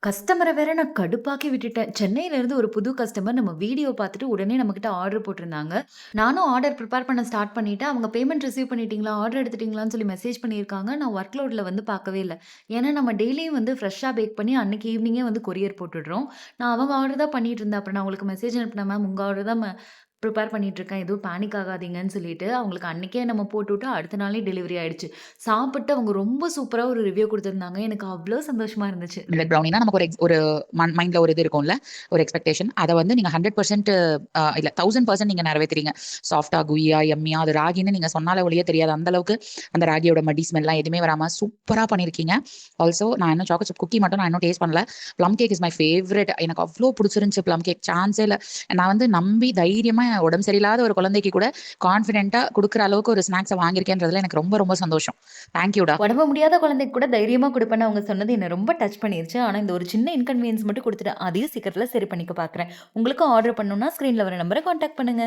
கஸ்டமர வேற நான் கடுப்பாக்கி விட்டுட்டேன். சென்னையிலேருந்து ஒரு புது கஸ்டமர் நம்ம வீடியோ பார்த்துட்டு உடனே நம்மகிட்ட ஆர்டர் போட்டிருந்தாங்க. நானும் ஆர்டர் ப்ரிப்பேர் பண்ண ஸ்டார்ட் பண்ணிட்டேன். அவங்க பேமெண்ட் ரிசீவ் பண்ணிட்டீங்களா? ஆர்டர் எடுத்துட்டீங்களான்னு சொல்லி மெசேஜ் பண்ணியிருக்காங்க. நான் ஒர்க் லோட்ல வந்து பார்க்கவே இல்ல. ஏன்னா நம்ம டெய்லியும் வந்து ஃப்ரெஷ்ஷா பேக் பண்ணி அன்னைக்கு ஈவினிங்கே வந்து கொரியர் போட்டுடுறோம். நான் அவங்க ஆர்டர் தான் பண்ணிட்டு இருந்தேன். அப்புறம் நான் உங்களுக்கு மெசேஜ் அனுப்புனேன் மேம் உங்க ஆர்டர் தான் ப்ரிப்பேர் பண்ணிட்டு இருக்கேன். எதுவும் பேனிக் ஆகாதீங்கன்னு சொல்லிட்டு, அவங்களுக்கு அன்னைக்கே நம்ம போட்டுவிட்டோம். அடுத்த நாளே டெலிவரி ஆயிடுச்சு. சாப்பிட்டு அவங்க ரொம்ப சூப்பரா ஒரு ரிவ்யூ குடுத்திருந்தாங்க. எனக்கு அவ்ளோ சந்தோஷமா இருந்துச்சு. மில்லட் ப்ரௌனினா நமக்கு ஒரு மைண்ட்ல ஒரு இது இருக்கும்ல, ஒரு எக்ஸ்பெக்டேஷன். அத வந்து நீங்க 100% இல்ல 1000% நீங்க நிறைவேத்துறீங்க. சாஃப்ட்டா, குயியா, யம்மியா அது ராகின்னு நீங்க சொன்னாலே ஒழிய தெரியாது. அந்த அளவுக்கு அந்த ராகியோட மடி ஸ்மெல்லாம் எதுவுமே வராம சூப்பரா பண்ணியிருக்கீங்க. ஆல்சோ நான் இன்னும் சாக்கோ சிப் குக்கி மட்டும் நான் இன்னும் டேஸ்ட் பண்ணல. Plum cake is my favourite. எனக்கு அவ்ளோ பிடிச்சிருந்துச்சு ப்ளம் கேக். சான்ஸே இல்ல. நான் வந்து நம்பி தைரியமா உடம்பு சரியில்லாத ஒரு குழந்தைக்கு கூட கான்ஃபிடென்ட்டா குடுக்குற அளவுக்கு ஒரு ஸ்நாக்ஸ வாங்கியிருக்கேன்றதுல எனக்கு ரொம்ப ரொம்ப சந்தோஷம். தேங்க் யூ டா. உடம்பு முடியாத குழந்தைக்கு கூட தைரியமா குடுப்பேன்னு அவங்க சொன்னது என்ன ரொம்ப டச் பண்ணிருச்சு. ஆனா, இந்த ஒரு சின்ன இன்கன்வீனியன்ஸ் மட்டும் குடுத்துட்டேன். அதையும் சீக்கிரத்தில சரி பண்ணிக்க பார்க்குறேன். உங்களுக்கும் ஆர்டர் பண்ணணும்னா ஸ்க்ரீன்ல வர நம்பர கான்டாக்ட் பண்ணுங்க.